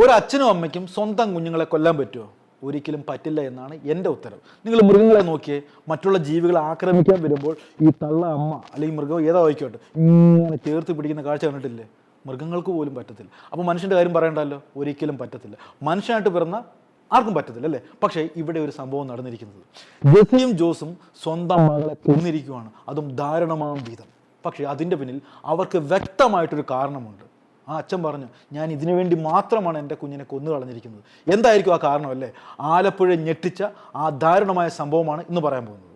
ഒരു അച്ഛനും അമ്മയ്ക്കും സ്വന്തം കുഞ്ഞുങ്ങളെ കൊല്ലാൻ പറ്റുമോ? ഒരിക്കലും പറ്റില്ല എന്നാണ് എൻ്റെ ഉത്തരം. നിങ്ങൾ മൃഗങ്ങളെ നോക്കിയേ, മറ്റുള്ള ജീവികളെ ആക്രമിക്കാൻ വരുമ്പോൾ ഈ തള്ള അമ്മ അല്ലെങ്കിൽ മൃഗം ഏതാ വായിക്കോട്ടെ ഇങ്ങനെ ചേർത്ത് പിടിക്കുന്ന കാഴ്ച കണ്ടിട്ടില്ലേ? മൃഗങ്ങൾക്ക് പോലും പറ്റത്തില്ല. അപ്പോൾ മനുഷ്യൻ്റെ കാര്യം പറയണ്ടല്ലോ, ഒരിക്കലും പറ്റത്തില്ല. മനുഷ്യനായിട്ട് പിറന്ന ആർക്കും പറ്റത്തില്ല അല്ലേ? പക്ഷേ ഇവിടെ ഒരു സംഭവം നടന്നിരിക്കുന്നത്, ജെസിയും ജോസും സ്വന്തം മകളെ കൊന്നിരിക്കുകയാണ്, അതും ദാരുണമാം വിധം. പക്ഷേ അതിൻ്റെ പിന്നിൽ അവർക്ക് വ്യക്തമായിട്ടൊരു കാരണമുണ്ട്. ആ അച്ഛൻ പറഞ്ഞു, ഞാൻ ഇതിനു വേണ്ടി മാത്രമാണ് എൻ്റെ കുഞ്ഞിനെ കൊന്നു കളഞ്ഞിരിക്കുന്നത്. എന്തായിരിക്കും ആ കാരണമല്ലേ? ആലപ്പുഴ ഞെട്ടിച്ച ആ ദാരുണമായ സംഭവമാണ് ഇന്ന് പറയാൻ പോകുന്നത്.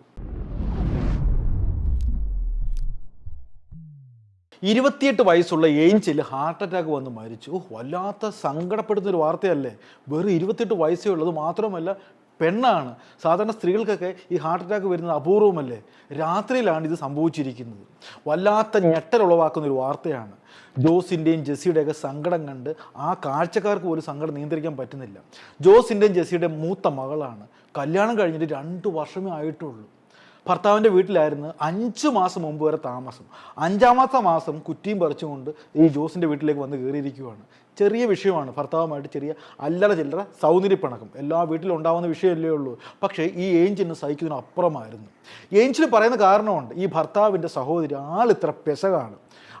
28 വയസ്സുള്ള ഏഞ്ചൽ ഹാർട്ട് അറ്റാക്ക് വന്ന് മരിച്ചു. വല്ലാത്ത സങ്കടപ്പെടുന്നൊരു വാർത്തയല്ലേ? വെറും 28 വയസ്സേ ഉള്ളത്, മാത്രമല്ല പെണ്ണാണ്. സാധാരണ സ്ത്രീകൾക്കൊക്കെ ഈ ഹാർട്ട് അറ്റാക്ക് വരുന്നത് അപൂർവമല്ലേ? രാത്രിയിലാണ് ഇത് സംഭവിച്ചിരിക്കുന്നത്. വല്ലാത്ത ഞെട്ടലുളവാക്കുന്ന ഒരു വാർത്തയാണ്. ജോസിൻ്റെയും ജെസ്സിയുടെയൊക്കെ സങ്കടം കണ്ട് ആ കാഴ്ചക്കാർക്ക് പോലും സങ്കടം നിയന്ത്രിക്കാൻ പറ്റുന്നില്ല. ജോസിൻ്റെയും ജെസ്സിയുടെ മൂത്ത മകളാണ്. കല്യാണം കഴിഞ്ഞിട്ട് 2 വർഷമേ ആയിട്ടുള്ളൂ. ഭർത്താവിൻ്റെ വീട്ടിലായിരുന്നു 5 മാസം മുമ്പ് വരെ താമസം. 5-ാമത്തെ മാസം കുറ്റിയും പറിച്ചുകൊണ്ട് ഈ ജോസിൻ്റെ വീട്ടിലേക്ക് വന്ന് കയറിയിരിക്കുകയാണ്. ചെറിയ വിഷയമാണ്, ഭർത്താവുമായിട്ട് ചെറിയ അല്ലറ ചില്ലറ സൗന്ദര്യപ്പിണക്കം എല്ലാ വീട്ടിലും ഉണ്ടാകുന്ന വിഷയമല്ലേ ഉള്ളൂ. പക്ഷേ ഈ ഏഞ്ചലിന് സഹിക്കുന്നതിന് അപ്പുറമായിരുന്നു. ഏഞ്ചൽ പറയുന്ന കാരണമുണ്ട്, ഈ ഭർത്താവിൻ്റെ സഹോദരി ആളിത്ര പെശകാണ്,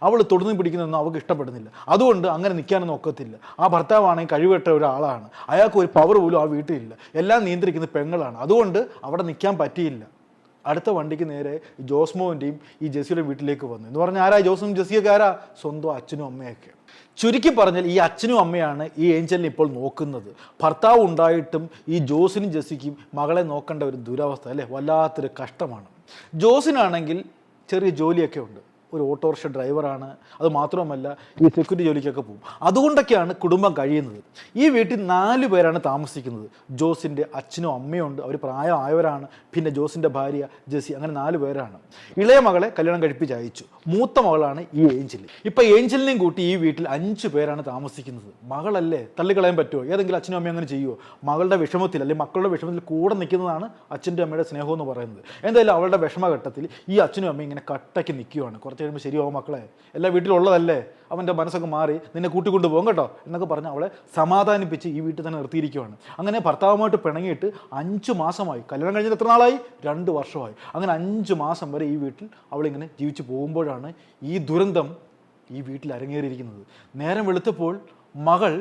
അവൾ തൊടുന്നു പിടിക്കുന്നതൊന്നും അവൾക്ക് ഇഷ്ടപ്പെടുന്നില്ല, അതുകൊണ്ട് അങ്ങനെ നിൽക്കാനൊന്നും ഒക്കത്തില്ല. ആ ഭർത്താവാണെങ്കിൽ കഴിവെട്ട ഒരാളാണ്, അയാൾക്ക് ഒരു പവർ പോലും ആ വീട്ടിലില്ല, എല്ലാം നിയന്ത്രിക്കുന്ന പെങ്ങളാണ്, അതുകൊണ്ട് അവിടെ നിൽക്കാൻ പറ്റിയില്ല. അടുത്ത വണ്ടിക്ക് നേരെ ജോസ്മോൻ്റെയും ഈ ജെസ്സിയുടെ വീട്ടിലേക്ക് വന്നു. എന്ന് പറഞ്ഞാൽ ആരാ? ജോസും ജെസ്സിയൊക്കെ ആരാ? സ്വന്തം അച്ഛനും അമ്മയൊക്കെ. ചുരുക്കി പറഞ്ഞാൽ ഈ അച്ഛനും അമ്മയാണ് ഈ ഏഞ്ചലിനെ ഇപ്പോൾ നോക്കുന്നത്. ഭർത്താവ് ഉണ്ടായിട്ടും ഈ ജോസിനും ജെസ്സിക്കും മകളെ നോക്കേണ്ട ഒരു ദുരവസ്ഥ അല്ലേ? വല്ലാത്തൊരു കഷ്ടമാണ്. ജോസിനാണെങ്കിൽ ചെറിയ ജോലിയൊക്കെ ഉണ്ട്, ഒരു ഓട്ടോറിക്ഷ ഡ്രൈവറാണ്. അത് മാത്രമല്ല ഈ സെക്യൂരിറ്റി ജോലിക്കൊക്കെ പോകും. അതുകൊണ്ടൊക്കെയാണ് കുടുംബം കഴിയുന്നത്. ഈ വീട്ടിൽ 4 പേരാണ് താമസിക്കുന്നത്. ജോസിൻ്റെ അച്ഛനും അമ്മയും ഉണ്ട്, അവർ പ്രായമായവരാണ്. പിന്നെ ജോസിൻ്റെ ഭാര്യ ജെസ്സി, അങ്ങനെ 4 പേരാണ്. ഇളയ മകളെ കല്യാണം കഴിപ്പിച്ച് അയച്ചു. മൂത്ത മകളാണ് ഈ ഏഞ്ചൽ. ഇപ്പം ഏഞ്ചലിനെയും കൂട്ടി ഈ വീട്ടിൽ 5 പേരാണ് താമസിക്കുന്നത്. മകളല്ലേ, തള്ളിക്കളയാൻ പറ്റുമോ? ഏതെങ്കിലും അച്ഛനും അമ്മയും അങ്ങനെ ചെയ്യുമോ? മകളുടെ വിഷമത്തിൽ അല്ലെങ്കിൽ മക്കളുടെ വിഷമത്തിൽ കൂടെ നിൽക്കുന്നതാണ് അച്ഛൻ്റെ അമ്മയുടെ സ്നേഹം എന്ന് പറയുന്നത്. എന്തായാലും അവളുടെ വിഷമഘട്ടത്തിൽ ഈ അച്ഛനും അമ്മയും ഇങ്ങനെ കട്ടയ്ക്ക് നിൽക്കുകയാണ്. കുറച്ച് കഴിയുമ്പോൾ ശരിയാവും മക്കളെ, എല്ലാ വീട്ടിലുള്ളതല്ലേ, അവൻ്റെ മനസ്സൊക്കെ മാറി നിന്നെ കൂട്ടിക്കൊണ്ട് പോകും കേട്ടോ എന്നൊക്കെ പറഞ്ഞ് അവളെ സമാധാനിപ്പിച്ച് ഈ വീട്ടിൽ തന്നെ നിർത്തിയിരിക്കുകയാണ്. അങ്ങനെ ഭർത്താവുമായിട്ട് പിണങ്ങിയിട്ട് 5 മാസമായി. കല്യാണം കഴിഞ്ഞിട്ട് എത്ര നാളായി? 2 വർഷമായി. അങ്ങനെ 5 മാസം വരെ ഈ വീട്ടിൽ അവളിങ്ങനെ ജീവിച്ച് പോകുമ്പോഴാണ് ഈ ദുരന്തം ഈ വീട്ടിൽ അരങ്ങേറിയിരിക്കുന്നത്. നേരം വെളുത്തപ്പോൾ മകൾ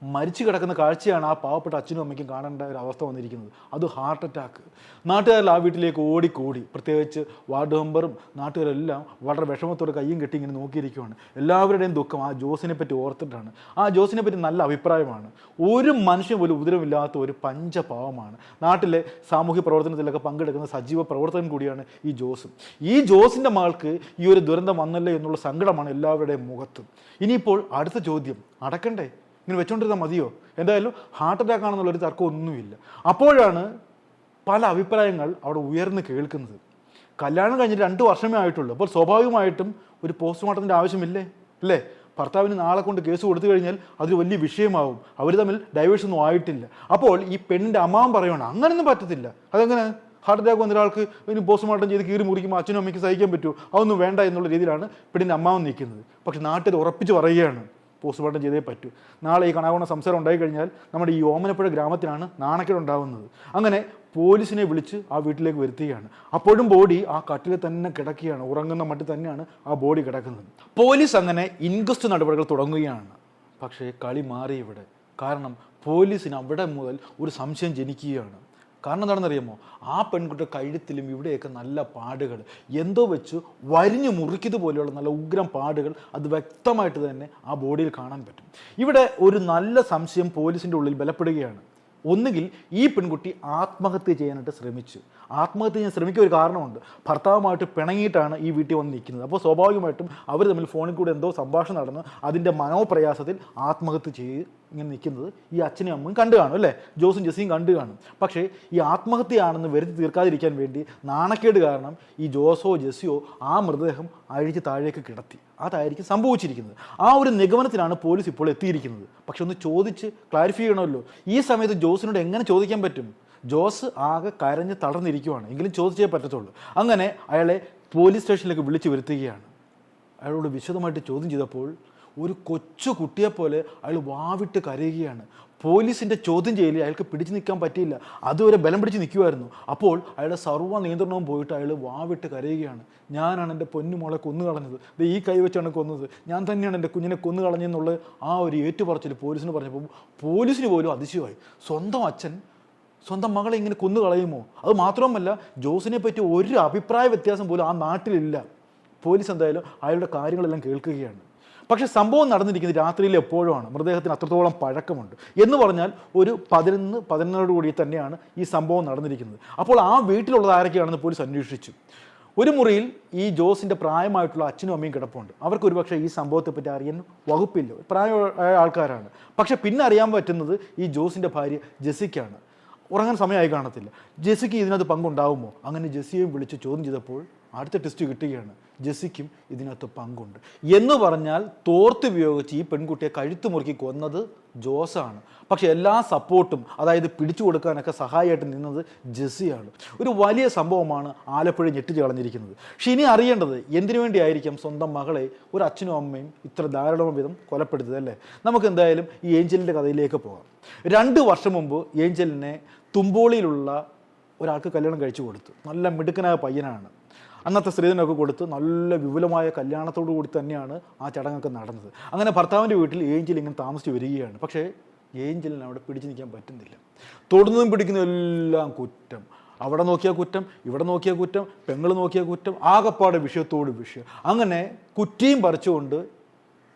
മരിച്ചു കിടക്കുന്ന കാഴ്ചയാണ് ആ പാവപ്പെട്ട അച്ഛനും അമ്മയ്ക്കും കാണേണ്ട ഒരു അവസ്ഥ വന്നിരിക്കുന്നത്. അത് ഹാർട്ട് അറ്റാക്ക്. നാട്ടുകാരെല്ലാം ആ വീട്ടിലേക്ക് ഓടിക്കൂടി, പ്രത്യേകിച്ച് വാർഡ് മെമ്പറും നാട്ടുകാരെല്ലാം വളരെ വിഷമത്തോടെ കയ്യും കെട്ടി ഇങ്ങനെ നോക്കിയിരിക്കുകയാണ്. എല്ലാവരുടെയും ദുഃഖം ആ ജോസിനെ പറ്റി ഓർത്തിട്ടാണ്. ആ ജോസിനെ പറ്റി നല്ല അഭിപ്രായമാണ്. ഒരു മനുഷ്യൻ പോലും ഉപദ്രവമില്ലാത്ത ഒരു പഞ്ചപാവമാണ്. നാട്ടിലെ സാമൂഹ്യ പ്രവർത്തനത്തിലൊക്കെ പങ്കെടുക്കുന്ന സജീവ പ്രവർത്തകൻ കൂടിയാണ് ഈ ജോസും. ഈ ജോസിൻ്റെ മകൾക്ക് ഈ ഒരു ദുരന്തം വന്നല്ലേ എന്നുള്ള സങ്കടമാണ് എല്ലാവരുടെയും മുഖത്തും. ഇനിയിപ്പോൾ അടുത്ത ചോദ്യം, അടക്കണ്ടേ? ഇങ്ങനെ വെച്ചോണ്ടിരുന്നാൽ മതിയോ? എന്തായാലും ഹാർട്ട് അറ്റാക്ക് ആണെന്നുള്ളൊരു തർക്കം ഒന്നുമില്ല. അപ്പോഴാണ് പല അഭിപ്രായങ്ങൾ അവിടെ ഉയർന്ന് കേൾക്കുന്നത്. കല്യാണം കഴിഞ്ഞിട്ട് 2 വർഷമേ ആയിട്ടുള്ളൂ. അപ്പോൾ സ്വാഭാവികമായിട്ടും ഒരു പോസ്റ്റ്മോർട്ടത്തിൻ്റെ ആവശ്യമില്ലേ അല്ലേ? ഭർത്താവിന് നാളെ കൊണ്ട് കേസ് കൊടുത്തു കഴിഞ്ഞാൽ അതൊരു വലിയ വിഷയമാവും. അവർ തമ്മിൽ ഡൈവേഴ്സ് ഒന്നും ആയിട്ടില്ല. അപ്പോൾ ഈ പെണ്ണിൻ്റെ അമ്മാവൻ പറയുവാണ്, അങ്ങനെയൊന്നും പറ്റത്തില്ല. അതെങ്ങനെ? ഹാർട്ട് അറ്റാക്ക് വന്ന ഒരാൾക്ക് ഇനി പോസ്റ്റ്മോർട്ടം ചെയ്ത് കീറി മുറിക്കുമ്പോൾ അച്ഛനും അമ്മയ്ക്ക് സഹിക്കാൻ പറ്റുമോ? അതൊന്നും വേണ്ട എന്നുള്ള രീതിയിലാണ് പെണ്ണിൻ്റെ അമ്മാവൻ നിൽക്കുന്നത്. പക്ഷെ നാട്ടിൽ ഉറപ്പിച്ച് പറയുകയാണ്, പോസ്റ്റ്മോർട്ടം ചെയ്തേ പറ്റൂ. നാളെ ഈ കണാകുണ സംസാരം ഉണ്ടായിക്കഴിഞ്ഞാൽ നമ്മുടെ ഈ ഓമനപ്പുഴ ഗ്രാമത്തിലാണ് നാണക്കേട് ഉണ്ടാകുന്നത്. അങ്ങനെ പോലീസിനെ വിളിച്ച് ആ വീട്ടിലേക്ക് വരുത്തുകയാണ്. അപ്പോഴും ബോഡി ആ കട്ടിലിൽ തന്നെ കിടക്കുകയാണ്. ഉറങ്ങുന്ന മട്ടിൽ തന്നെയാണ് ആ ബോഡി കിടക്കുന്നത്. പോലീസ് അങ്ങനെ ഇൻക്വസ്റ്റ് നടപടികൾ തുടങ്ങുകയാണ്. പക്ഷേ കളി മാറി ഇവിടെ. കാരണം പോലീസിന് അവിടെ മുതൽ ഒരു സംശയം ജനിക്കുകയാണ്. കാരണം എന്താണെന്നറിയാമോ? ആ പെൺകുട്ടിയുടെ കഴുത്തിലും ഇവിടെയൊക്കെ നല്ല പാടുകൾ, എന്തോ വെച്ച് വരിഞ്ഞു മുറിക്കതുപോലെയുള്ള നല്ല ഉഗ്രം പാടുകൾ, അത് വ്യക്തമായിട്ട് തന്നെ ആ ബോഡിയിൽ കാണാൻ പറ്റും. ഇവിടെ ഒരു നല്ല സംശയം പോലീസിൻ്റെ ഉള്ളിൽ ബലപ്പെടുകയാണ്. ഒന്നുകിൽ ഈ പെൺകുട്ടി ആത്മഹത്യ ചെയ്യാനായിട്ട് ശ്രമിച്ചു. ആത്മഹത്യ ചെയ്യാൻ ശ്രമിക്കുക ഒരു കാരണമുണ്ട്, ഭർത്താവുമായിട്ട് പിണങ്ങിയിട്ടാണ് ഈ വീട്ടിൽ വന്ന് നിൽക്കുന്നത്. അപ്പോൾ സ്വാഭാവികമായിട്ടും അവർ തമ്മിൽ ഫോണിൽ കൂടെ എന്തോ സംഭാഷണം നടന്ന് അതിൻ്റെ മനോപ്രയാസത്തിൽ ആത്മഹത്യ ചെയ്ത് ഇങ്ങനെ നിൽക്കുന്നത് ഈ അച്ഛനും അമ്മയും കണ്ടു കാണും അല്ലേ? ജോസും ജെസ്സിയും കണ്ടു കാണും. പക്ഷേ ഈ ആത്മഹത്യയാണെന്ന് വരുത്തി തീർക്കാതിരിക്കാൻ വേണ്ടി നാണക്കേട് കാരണം ഈ ജോസോ ജെസ്സിയോ ആ മൃതദേഹം അഴിച്ച് താഴേക്ക് കിടത്തി. അതായിരിക്കും സംഭവിച്ചിരിക്കുന്നത്. ആ ഒരു നിഗമനത്തിലാണ് പോലീസ് ഇപ്പോൾ എത്തിയിരിക്കുന്നത്. പക്ഷെ ഒന്ന് ചോദിച്ച് ക്ലാരിഫൈ ചെയ്യണമല്ലോ. ഈ സമയത്ത് ജോസിനോട് എങ്ങനെ ചോദിക്കാൻ പറ്റും? ജോസ് ആകെ കരഞ്ഞ് തളർന്നിരിക്കുവാണ്. എങ്കിലും ചോദിച്ചേ പറ്റത്തുള്ളൂ. അങ്ങനെ അയാളെ പോലീസ് സ്റ്റേഷനിലേക്ക് വിളിച്ചു വരുത്തുകയാണ്. അയാളോട് വിശദമായിട്ട് ചോദ്യം ചെയ്തപ്പോൾ ഒരു കൊച്ചു കുട്ടിയെപ്പോലെ അയാൾ വാവിട്ട് കരയുകയാണ്. പോലീസിൻ്റെ ചോദ്യം ചെയ്യലിൽ അയാൾക്ക് പിടിച്ചു നിൽക്കാൻ പറ്റിയില്ല, അതുവരെ ബലം പിടിച്ച് നിൽക്കുമായിരുന്നു. അപ്പോൾ അയാളുടെ സർവ്വ നിയന്ത്രണവും പോയിട്ട് അയാൾ വാവിട്ട് കരയുകയാണ്. ഞാനാണ് എൻ്റെ പൊന്നുമോളെ കൊന്നു കളഞ്ഞത്, ഇത് ഈ കൈ വെച്ചാണ് കൊന്നത്, ഞാൻ തന്നെയാണ് എൻ്റെ കുഞ്ഞിനെ കൊന്നു കളഞ്ഞെന്നുള്ള ആ ഒരു ഏറ്റുപറച്ചിൽ പോലീസിന് പറഞ്ഞപ്പോൾ പോലീസിന് പോലും അതിശയമായി. സ്വന്തം അച്ഛൻ സ്വന്തം മകളെ ഇങ്ങനെ കൊന്നു കളയുമോ? അത് മാത്രമല്ല, ജോസിനെ പറ്റി ഒരു അഭിപ്രായ വ്യത്യാസം പോലും ആ നാട്ടിലില്ല. പോലീസ് എന്തായാലും അയാളുടെ കാര്യങ്ങളെല്ലാം കേൾക്കുകയാണ്. പക്ഷേ സംഭവം നടന്നിരിക്കുന്നത് രാത്രിയിൽ എപ്പോഴുമാണ്, മൃതദേഹത്തിന് അത്രത്തോളം പഴക്കമുണ്ട്. എന്ന് പറഞ്ഞാൽ ഒരു 11 കൂടി തന്നെയാണ് ഈ സംഭവം നടന്നിരിക്കുന്നത്. അപ്പോൾ ആ വീട്ടിലുള്ളത് ആരൊക്കെയാണെന്ന് പോലീസ് അന്വേഷിച്ചു. ഒരു മുറിയിൽ ഈ ജോസിൻ്റെ പ്രായമായിട്ടുള്ള അച്ഛനും അമ്മയും കിടപ്പുണ്ട്. അവർക്ക് ഒരുപക്ഷെ ഈ സംഭവത്തെപ്പറ്റി അറിയാൻ വകുപ്പില്ല, പ്രായമായ ആൾക്കാരാണ്. പക്ഷെ പിന്നെ അറിയാൻ പറ്റുന്നത് ഈ ജോസിൻ്റെ ഭാര്യ ജെസിക്കാണ്. ഉറങ്ങാൻ സമയമായി കാണത്തില്ല. ജെസിക്ക് ഇതിനകത്ത് പങ്കുണ്ടാകുമോ? അങ്ങനെ ജെസിയെയും വിളിച്ച് ചോദ്യം ചെയ്തപ്പോൾ അടുത്ത ടെസ്റ്റ് കിട്ടുകയാണ്, ജെസിക്കും ഇതിനകത്ത് പങ്കുണ്ട് എന്ന് പറഞ്ഞാൽ തോർത്തുപയോഗിച്ച് ഈ പെൺകുട്ടിയെ കഴുത്ത് മുറുക്കി കൊന്നത് ജോസാണ്. പക്ഷെ എല്ലാ സപ്പോർട്ടും, അതായത് പിടിച്ചു കൊടുക്കാനൊക്കെ സഹായമായിട്ട് നിന്നത് ജെസിയാണ്. ഒരു വലിയ സംഭവമാണ് ആലപ്പുഴ ഞെട്ടിച്ച് കളഞ്ഞിരിക്കുന്നത്. പക്ഷെ ഇനി അറിയേണ്ടത് എന്തിനു വേണ്ടിയായിരിക്കും സ്വന്തം മകളെ ഒരു അച്ഛനും അമ്മയും ഇത്ര ധാരാളം വിധം കൊലപ്പെടുത്തത് അല്ലേ? നമുക്ക് എന്തായാലും ഈ ഏഞ്ചലിൻ്റെ കഥയിലേക്ക് പോകാം. 2 വർഷം മുമ്പ് ഏഞ്ചലിനെ തുമ്പോളിയിലുള്ള ഒരാൾക്ക് കല്യാണം കഴിച്ചു കൊടുത്തു. നല്ല മിടുക്കനായ പയ്യനാണ്. അന്നത്തെ സ്ത്രീധനമൊക്കെ കൊടുത്ത് നല്ല വിപുലമായ കല്യാണത്തോടു കൂടി തന്നെയാണ് ആ ചടങ്ങൊക്കെ നടന്നത്. അങ്ങനെ ഭർത്താവിൻ്റെ വീട്ടിൽ ഏഞ്ചൽ ഇങ്ങനെ താമസിച്ച് വരികയാണ്. പക്ഷേ ഏഞ്ചലിന് അവിടെ പിടിച്ചു നിൽക്കാൻ പറ്റുന്നില്ല. തൊടുന്നതും പിടിക്കുന്നതും എല്ലാം കുറ്റം. അവിടെ നോക്കിയാൽ കുറ്റം, ഇവിടെ നോക്കിയാൽ കുറ്റം, പെങ്ങൾ നോക്കിയാൽ കുറ്റം, ആകപ്പാടെ വിഷയത്തോട് വിഷയം. അങ്ങനെ കുറ്റിയും പറിച്ചുകൊണ്ട്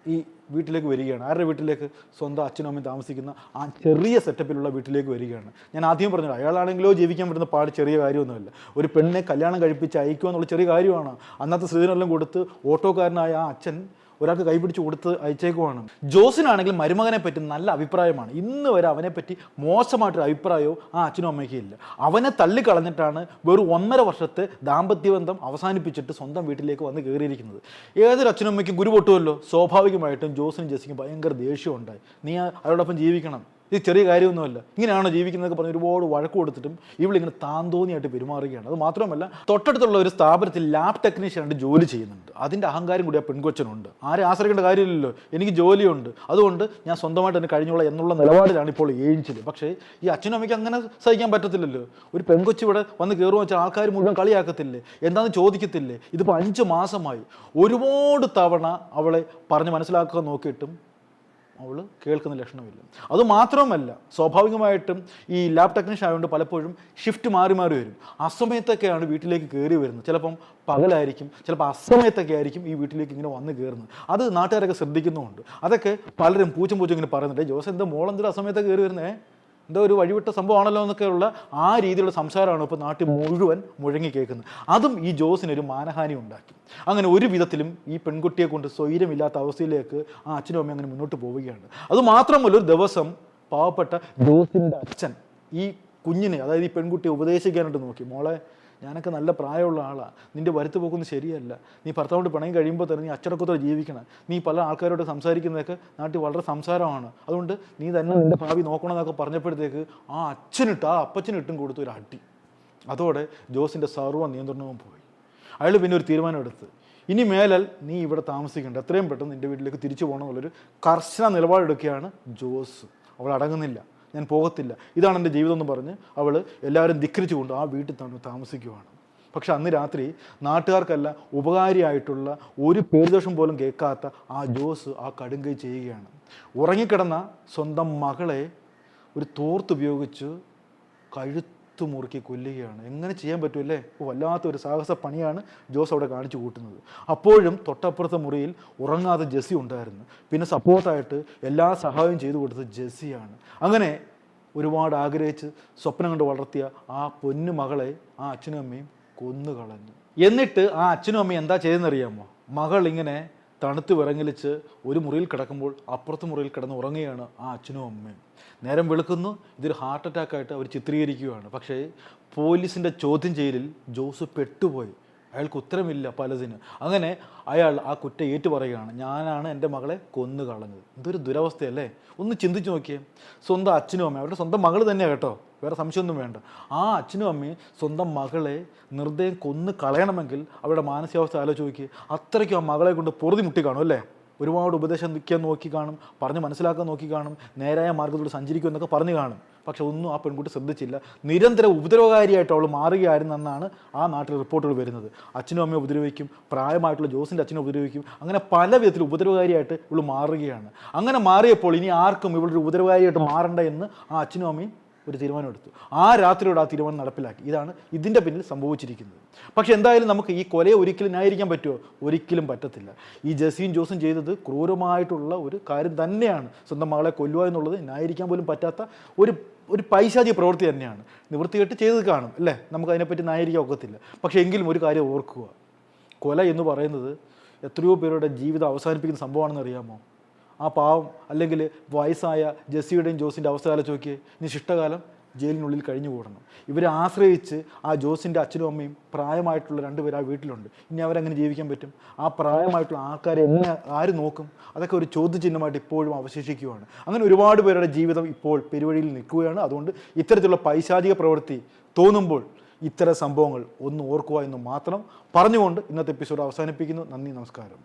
ഈ വീട്ടിലേക്ക് വരികയാണ്. ആരുടെ വീട്ടിലേക്ക്? സ്വന്തം അച്ഛനും അമ്മയും താമസിക്കുന്ന ആ ചെറിയ സെറ്റപ്പിലുള്ള വീട്ടിലേക്ക് വരികയാണ്. ഞാൻ ആദ്യം പറഞ്ഞത് അയാളാണെങ്കിലോ ജീവിക്കാൻ പറ്റുന്ന പാട് ചെറിയ കാര്യമൊന്നുമല്ല. ഒരു പെണ്ണിനെ കല്യാണം കഴിപ്പിച്ച് അയക്കുക എന്നുള്ള ചെറിയ കാര്യമാണ്. അന്നത്തെ സ്ത്രീധനെല്ലാം കൊടുത്ത് ഓട്ടോക്കാരനായ ആ അച്ഛൻ ഒരാൾക്ക് കൈപിടിച്ച് കൊടുത്ത് അയച്ചേക്കുവാണ്. ജോസിനാണെങ്കിൽ മരുമകനെ പറ്റി നല്ല അഭിപ്രായമാണ്. ഇന്ന് വരെ അവനെപ്പറ്റി മോശമായിട്ടൊരു അഭിപ്രായവും ആ അച്ഛനും അമ്മയ്ക്കും ഇല്ല. അവനെ തള്ളിക്കളഞ്ഞിട്ടാണ് വെറും 1.5 വർഷത്തെ ദാമ്പത്യബന്ധം അവസാനിപ്പിച്ചിട്ട് സ്വന്തം വീട്ടിലേക്ക് വന്ന് കയറിയിരിക്കുന്നത്. ഏതൊരു അച്ഛനും അമ്മയ്ക്കും ഗുരു പൊട്ടുമല്ലോ. സ്വാഭാവികമായിട്ടും ജോസിനും ജെസിക്കും ഭയങ്കര ദേഷ്യം ഉണ്ടായി. നീ അവരോടൊപ്പം ജീവിക്കണം, ഇത് ചെറിയ കാര്യമൊന്നുമല്ല, ഇങ്ങനെയാണോ ജീവിക്കുന്നതൊക്കെ പറഞ്ഞ് ഒരുപാട് വഴക്ക് കൊടുത്തിട്ടും ഇവളിങ്ങനെ താന്തോന്നിയായിട്ട് പെരുമാറുകയാണ്. അത് മാത്രമല്ല, തൊട്ടടുത്തുള്ള ഒരു സ്ഥാപനത്തിൽ ലാബ് ടെക്നീഷ്യനായിട്ട് ജോലി ചെയ്യുന്നുണ്ട്. അതിൻ്റെ അഹങ്കാരം കൂടി ആ പെൺകൊച്ചനുണ്ട്. ആരെ ആശ്രയിക്കേണ്ട കാര്യമില്ലല്ലോ, എനിക്ക് ജോലിയുണ്ട്, അതുകൊണ്ട് ഞാൻ സ്വന്തമായിട്ട് തന്നെ കഴിഞ്ഞോളാം എന്നുള്ള നിലപാടിലാണ് ഇപ്പോൾ ഏഞ്ചൽ. പക്ഷേ ഈ അച്ഛനും അമ്മയ്ക്ക് അങ്ങനെ സഹിക്കാൻ പറ്റത്തില്ലല്ലോ. ഒരു പെൺകൊച്ച് ഇവിടെ വന്ന് കയറുമെന്ന് വെച്ചാൽ ആൾക്കാർ മുഴുവൻ കളിയാക്കത്തില്ലേ, എന്താണെന്ന് ചോദിക്കത്തില്ലേ? ഇതിപ്പോൾ 5 മാസമായി. ഒരുപാട് തവണ അവളെ പറഞ്ഞ് മനസ്സിലാക്കാൻ നോക്കിയിട്ടും അവൾ കേൾക്കുന്ന ലക്ഷണമില്ല. അതുമാത്രമല്ല, സ്വാഭാവികമായിട്ടും ഈ ലാബ് ടെക്നീഷ്യൻ ആയതുകൊണ്ട് പലപ്പോഴും ഷിഫ്റ്റ് മാറി മാറി വരും. അസമയത്തൊക്കെയാണ് വീട്ടിലേക്ക് കയറി വരുന്നത്. ചിലപ്പം പകലായിരിക്കും, ചിലപ്പോൾ അസമയത്തൊക്കെ ആയിരിക്കും ഈ വീട്ടിലേക്ക് ഇങ്ങനെ വന്ന് കയറുന്നത്. അത് നാട്ടുകാരൊക്കെ ശ്രദ്ധിക്കുന്നുമുണ്ട്. അതൊക്കെ പലരും പൂച്ചും ഇങ്ങനെ പറയുന്നുണ്ട്, ജോസ് എന്താ മോളെന്തൊരു അസമയത്തൊക്കെ കയറി വരുന്നേ, എന്തോ ഒരു വഴിവിട്ട സംഭവമാണല്ലോ എന്നൊക്കെയുള്ള ആ രീതിയിലുള്ള സംസാരമാണ് ഇപ്പോൾ നാട്ടിൽ മുഴുവൻ മുഴങ്ങി കേൾക്കുന്നത്. അതും ഈ ജോസിനൊരു മാനഹാനി ഉണ്ടാക്കി. അങ്ങനെ ഒരു വിധത്തിലും ഈ പെൺകുട്ടിയെ കൊണ്ട് സ്വൈര്യമില്ലാത്ത അവസ്ഥയിലേക്ക് ആ അച്ഛനും അമ്മയും അങ്ങനെ മുന്നോട്ട് പോവുകയാണ്. അതുമാത്രമല്ല, ഒരു ദിവസം പാവപ്പെട്ട ജോസിൻ്റെ അച്ഛൻ ഈ കുഞ്ഞിനെ, അതായത് ഈ പെൺകുട്ടിയെ ഉപദേശിക്കാനായിട്ട് നോക്കി. മോളെ, ഞാനൊക്കെ നല്ല പ്രായമുള്ള ആളാണ്, നിൻ്റെ വരുത്ത് പോക്കൊന്നും ശരിയല്ല, നീ ഭർത്താവോട് പിണങ്ങി കഴിയുമ്പോൾ തന്നെ നീ അച്ചടക്കത്തോടെ ജീവിക്കണം, നീ പല ആൾക്കാരോട് സംസാരിക്കുന്നതൊക്കെ നാട്ടിൽ വളരെ സംസാരമാണ്, അതുകൊണ്ട് നീ തന്നെ നിൻ്റെ ഭാവി നോക്കണമെന്നൊക്കെ പറഞ്ഞപ്പോഴത്തേക്ക് ആ അപ്പച്ചനിട്ടും കൊടുത്തു ഒരു അടി. അതോടെ ജോസിൻ്റെ സർവ്വ നിയന്ത്രണവും പോയി. അയാൾ പിന്നെ ഒരു തീരുമാനം എടുത്ത്, ഇനി മേലാൽ നീ ഇവിടെ താമസിക്കേണ്ട, എത്രയും പെട്ടെന്ന് നിൻ്റെ വീട്ടിലേക്ക് തിരിച്ചു പോകണം എന്നുള്ളൊരു കർശന നിലപാടെടുക്കുകയാണ് ജോസ്. അവൾ അടങ്ങുന്നില്ല, ഞാൻ പോകത്തില്ല, ഇതാണ് എൻ്റെ ജീവിതം എന്ന് പറഞ്ഞ് അവൾ എല്ലാവരും ധിക്കരിച്ചുകൊണ്ട് ആ വീട്ടിൽ തന്നെ താമസിക്കുവാണ്. പക്ഷെ അന്ന് രാത്രി നാട്ടുകാർക്കല്ല ഉപകാരിയായിട്ടുള്ള ഒരു പേരുദോഷം പോലും കേൾക്കാത്ത ആ ജോസ് ആ കടുങ്കൈ ചെയ്യുകയാണ്. ഉറങ്ങിക്കിടന്ന സ്വന്തം മകളെ ഒരു തോർത്തുപയോഗിച്ച് കഴുത്ത് മുറുക്കി കൊല്ലുകയാണ്. എങ്ങനെ ചെയ്യാൻ പറ്റുമല്ലേ? വല്ലാത്തൊരു സാഹസ പണിയാണ് ജോസ് അവിടെ കാണിച്ചു കൂട്ടുന്നത്. അപ്പോഴും തൊട്ടപ്പുറത്തെ മുറിയിൽ ഉറങ്ങാതെ ജെസ്സി ഉണ്ടായിരുന്നു. പിന്നെ സപ്പോർട്ടായിട്ട് എല്ലാ സഹായവും ചെയ്തു കൊടുത്തത് ജെസ്സിയാണ്. അങ്ങനെ ഒരുപാട് ആഗ്രഹിച്ച് സ്വപ്നം കണ്ട് വളർത്തിയ ആ പൊന്നു മകളെ ആ അച്ഛനും അമ്മയും കൊന്നുകളഞ്ഞു. എന്നിട്ട് ആ അച്ഛനും അമ്മയും എന്താ ചെയ്തെന്നറിയാമോ? മകൾ ഇങ്ങനെ തണുത്ത് വിറങ്ങലിച്ച് ഒരു മുറിയിൽ കിടക്കുമ്പോൾ അപ്പുറത്തെ മുറിയിൽ കിടന്ന് ഉറങ്ങുകയാണ് ആ അച്ഛനും അമ്മയും. നേരം വെളുക്കുന്നു, ഇതൊരു ഹാർട്ട് അറ്റാക്കായിട്ട് അവർ ചിത്രീകരിക്കുകയാണ്. പക്ഷേ പോലീസിൻ്റെ ചോദ്യം ചെയ്യലിൽ ജോസ് പെട്ടുപോയി. അയാൾക്ക് ഉത്തരമില്ല പലതിന്. അങ്ങനെ അയാൾ ആ കുറ്റം ഏറ്റുപറയുകയാണ്, ഞാനാണ് എൻ്റെ മകളെ കൊന്നു കളഞ്ഞത്. ഇതൊരു ദുരവസ്ഥയല്ലേ? ഒന്ന് ചിന്തിച്ച് നോക്കിയേ. സ്വന്തം അച്ഛനും അമ്മയും, അവരുടെ സ്വന്തം മകൾ തന്നെയാണ് കേട്ടോ, വേറെ സംശയമൊന്നും വേണ്ട. ആ അച്ഛനും അമ്മയും സ്വന്തം മകളെ നിർദ്ദയം കൊന്ന് കളയണമെങ്കിൽ അവരുടെ മാനസികാവസ്ഥ ആലോചിച്ച് നോക്കി. അത്രയ്ക്കും ആ മകളെ കൊണ്ട് പൊറുതി മുട്ടി കാണും അല്ലേ? ഒരുപാട് ഉപദേശം നിൽക്കാൻ നോക്കി കാണും, പറഞ്ഞ് മനസ്സിലാക്കാൻ നോക്കി കാണും, നേരായ മാർഗ്ഗത്തിലൂടെ സഞ്ചരിക്കും എന്നൊക്കെ പറഞ്ഞു കാണും. പക്ഷെ ഒന്നും ആ പെൺകുട്ടി ശ്രദ്ധിച്ചില്ല. നിരന്തര ഉപദ്രവകാരിയായിട്ട് അവൾ മാറുകയായിരുന്നെന്നാണ് ആ നാട്ടിൽ റിപ്പോർട്ടുകൾ വരുന്നത്. അച്ഛനും അമ്മയും ഉപദ്രവിക്കും, പ്രായമായിട്ടുള്ള ജോസിൻ്റെ അച്ഛനും ഉപദ്രവിക്കും, അങ്ങനെ പല വിധത്തിൽ ഉപദ്രവകാരിയായിട്ട് ഇവൾ മാറുകയാണ്. അങ്ങനെ മാറിയപ്പോൾ ഇനി ആർക്കും ഇവളൊരു ഉപദ്രവകാരിയായിട്ട് മാറണ്ട എന്ന് ആ അച്ഛനും അമ്മയും ഒരു തീരുമാനമെടുത്തു. ആ രാത്രിയോട് ആ തീരുമാനം നടപ്പിലാക്കി. ഇതാണ് ഇതിൻ്റെ പിന്നിൽ സംഭവിച്ചിരിക്കുന്നത്. പക്ഷെ എന്തായാലും നമുക്ക് ഈ കൊലയെ ഒരിക്കലും ന്യായീകരിക്കാൻ പറ്റുമോ? ഒരിക്കലും പറ്റത്തില്ല. ഈ ജെസ്സിയും ജോസും ചെയ്തത് ക്രൂരമായിട്ടുള്ള ഒരു കാര്യം തന്നെയാണ്. സ്വന്തം മകളെ കൊല്ലുക എന്നുള്ളത് ന്യായീകരിക്കാൻ പോലും പറ്റാത്ത ഒരു പൈശാചിക പ്രവൃത്തി തന്നെയാണ്. നിവൃത്തികെട്ട് ചെയ്ത് കാണും അല്ലേ, നമുക്ക് അതിനെപ്പറ്റി ന്യായീകരിക്കാൻ ഒക്കത്തില്ല. പക്ഷേ എങ്കിലും ഒരു കാര്യം ഓർക്കുക, കൊല എന്ന് പറയുന്നത് എത്രയോ പേരുടെ ജീവിതം അവസാനിപ്പിക്കുന്ന സംഭവമാണെന്ന് അറിയാമോ? ആ പാവം അല്ലെങ്കിൽ വയസ്സായ ജെസ്സിയുടെയും ജോസിൻ്റെ അവസ്ഥ ആലോചിച്ച് നോക്കിയേ. ഇനി ശിഷ്ടകാലം ജയിലിനുള്ളിൽ കഴിഞ്ഞു കൂടണം. ഇവരെ ആശ്രയിച്ച് ആ ജോസിൻ്റെ അച്ഛനും അമ്മയും പ്രായമായിട്ടുള്ള 2 പേർ ആ വീട്ടിലുണ്ട്. ഇനി അവരെങ്ങനെ ജീവിക്കാൻ പറ്റും? ആ പ്രായമായിട്ടുള്ള ആൾക്കാരെ എങ്ങനെ ആര് നോക്കും? അതൊക്കെ ഒരു ചോദ്യചിഹ്നമായിട്ട് ഇപ്പോഴും അവശേഷിക്കുകയാണ്. അങ്ങനെ ഒരുപാട് പേരുടെ ജീവിതം ഇപ്പോൾ പെരുവഴിയിൽ നിൽക്കുകയാണ്. അതുകൊണ്ട് ഇത്തരത്തിലുള്ള പൈശാചിക പ്രവൃത്തി തോന്നുമ്പോൾ ഇത്തരം സംഭവങ്ങൾ ഒന്ന് ഓർക്കുക എന്ന് മാത്രം പറഞ്ഞുകൊണ്ട് ഇന്നത്തെ എപ്പിസോഡ് അവസാനിപ്പിക്കുന്നു. നന്ദി, നമസ്കാരം.